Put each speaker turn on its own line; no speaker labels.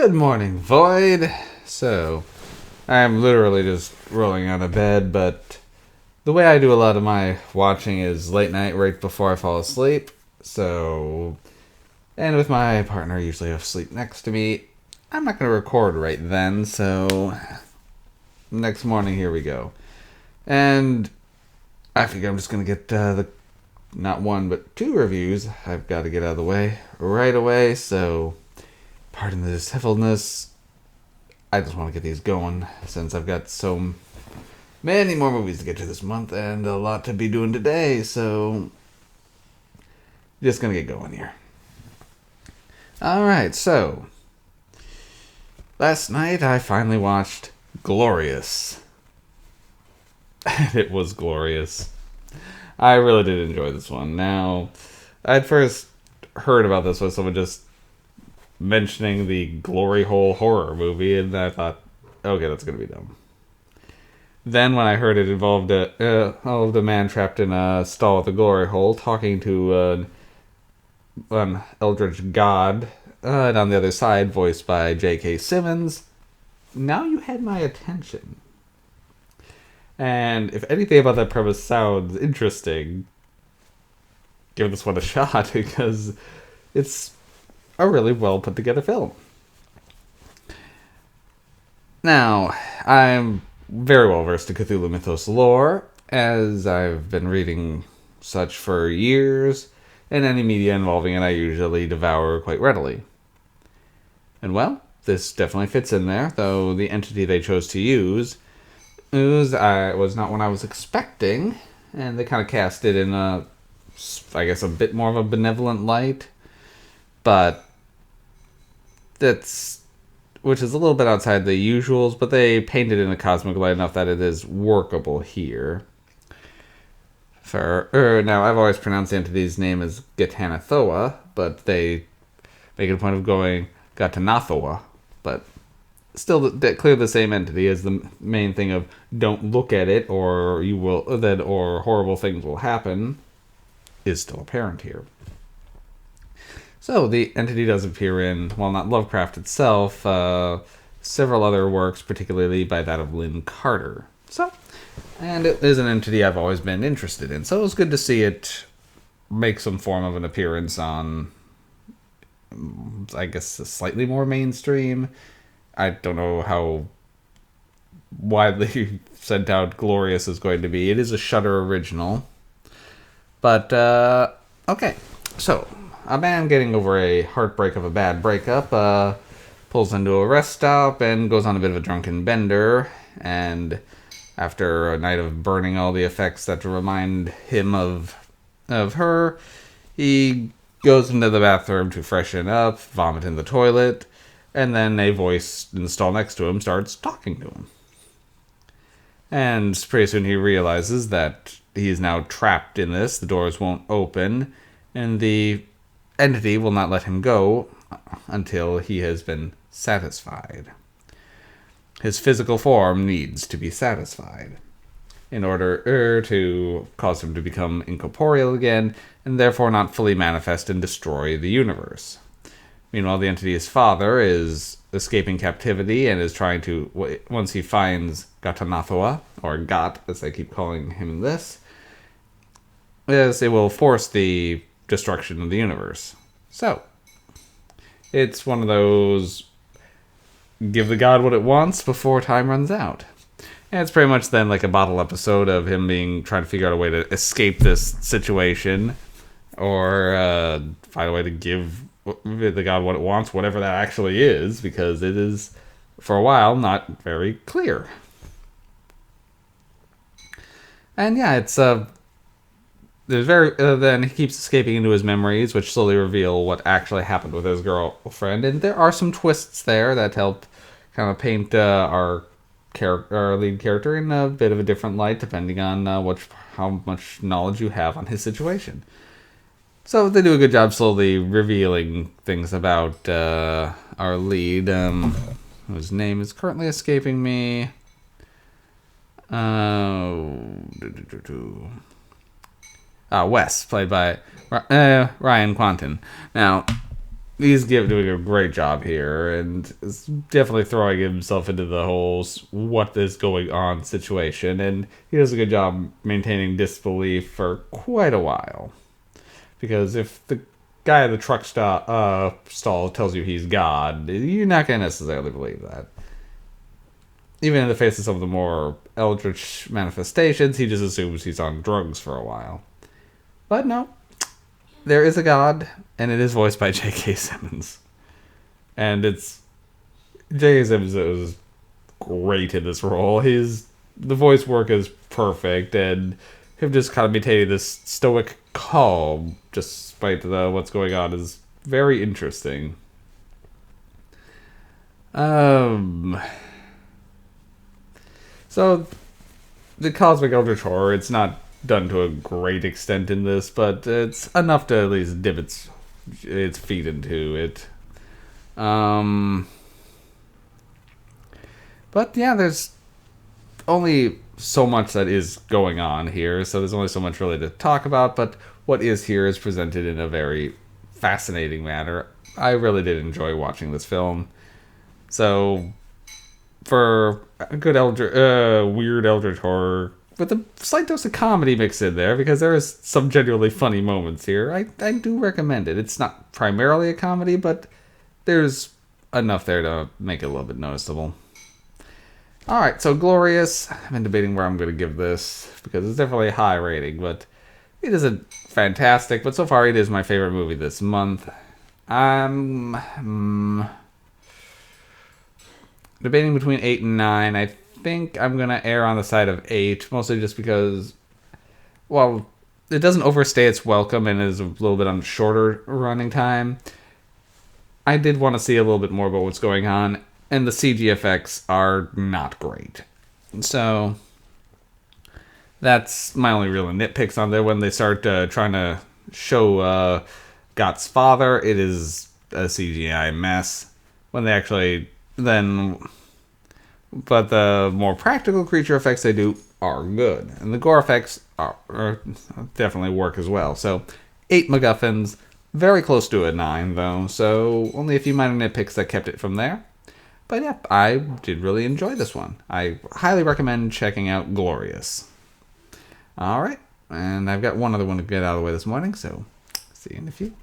Good morning, Void. So, I'm literally just rolling out of bed, but the way I do a lot of my watching is late night right before I fall asleep. So, and with my partner usually asleep next to me, I'm not going to record right then, so next morning, here we go. And I figure I'm just going to get the not one, but two reviews I've got to get out of the way right away, so pardon the dishevellness. I just want to get these going since I've got so many more movies to get to this month and a lot to be doing today, so just gonna get going here. Alright, so last night I finally watched Glorious. It was glorious. I really did enjoy this one. Now, I'd first heard about this with someone just mentioning the glory hole horror movie, and I thought, okay, that's gonna be dumb. Then when I heard it involved a man trapped in a stall at the glory hole talking to an eldritch god, and on the other side voiced by J.K. Simmons, now you had my attention. And if anything about that premise sounds interesting, give this one a shot because it's a really well put together film. Now, I'm very well versed in Cthulhu Mythos lore, as I've been reading such for years, and any media involving it I usually devour quite readily. And well, this definitely fits in there, though the entity they chose to use was not one I was expecting, and they kind of cast it in a bit more of a benevolent light, but which is a little bit outside the usuals, but they paint it in a cosmic light enough that it is workable here. Now, I've always pronounced the entity's name as Gatanathoa, but they make it a point of going Gatanathoa, but still clear the same entity as the main thing of don't look at it or horrible things will happen is still apparent here. So, the entity does appear in, while not Lovecraft itself, several other works, particularly by that of Lynn Carter. And it is an entity I've always been interested in, so it was good to see it make some form of an appearance on, I guess, a slightly more mainstream. I don't know how widely sent out Glorious is going to be. It is a Shudder original. But, okay. So, a man getting over a heartbreak of a bad breakup pulls into a rest stop and goes on a bit of a drunken bender. And after a night of burning all the effects that remind him of her, he goes into the bathroom to freshen up, vomit in the toilet, and then a voice in the stall next to him starts talking to him. And pretty soon he realizes that he is now trapped in this, the doors won't open, and the entity will not let him go until he has been satisfied. His physical form needs to be satisfied in order to cause him to become incorporeal again, and therefore not fully manifest and destroy the universe. Meanwhile, the entity's father is escaping captivity and is trying to, once he finds Gatanathoa, or Gat, as they keep calling him in this, it will force the destruction of the universe. So, it's one of those give the god what it wants before time runs out. And it's pretty much then like a bottle episode of him trying to figure out a way to escape this situation, or find a way to give the god what it wants, whatever that actually is, because it is, for a while, not very clear. And yeah, it's then he keeps escaping into his memories, which slowly reveal what actually happened with his girlfriend, and there are some twists there that help kind of paint our lead character in a bit of a different light, depending on how much knowledge you have on his situation. So they do a good job slowly revealing things about our lead, whose name is currently escaping me. Wes, played by Ryan Quanten. Now, he's doing a great job here, and is definitely throwing himself into the whole what is going on situation, and he does a good job maintaining disbelief for quite a while. Because if the guy at the truck stall tells you he's God, you're not going to necessarily believe that. Even in the face of some of the more eldritch manifestations, he just assumes he's on drugs for a while. But no, there is a God, and it is voiced by J.K. Simmons. And it's... J.K. Simmons is great in this role. The voice work is perfect, and him just kind of maintaining this stoic calm, despite what's going on, is very interesting. So, the cosmic eldritch horror, it's not done to a great extent in this, but it's enough to at least dip its feet into it. But yeah, there's only so much that is going on here, so there's only so much really to talk about, but what is here is presented in a very fascinating manner. I really did enjoy watching this film. So, for a good weird eldritch horror with a slight dose of comedy mixed in there, because there is some genuinely funny moments here, I do recommend it. It's not primarily a comedy, but there's enough there to make it a little bit noticeable. Alright, so Glorious. I've been debating where I'm going to give this, because it's definitely a high rating, but it isn't fantastic, but so far it is my favorite movie this month. Debating between 8 and 9. I think I'm going to err on the side of 8, mostly just because, well, it doesn't overstay its welcome and is a little bit on shorter running time. I did want to see a little bit more about what's going on, and the CG effects are not great. So, that's my only real nitpicks on there. When they start trying to show Gott's father, it is a CGI mess. When they actually but the more practical creature effects they do are good. And the gore effects are definitely work as well. So, 8 MacGuffins, very close to a 9 though, so only a few minor nitpicks that kept it from there. But yeah, I did really enjoy this one. I highly recommend checking out Glorious. Alright, and I've got one other one to get out of the way this morning, so see you in a few.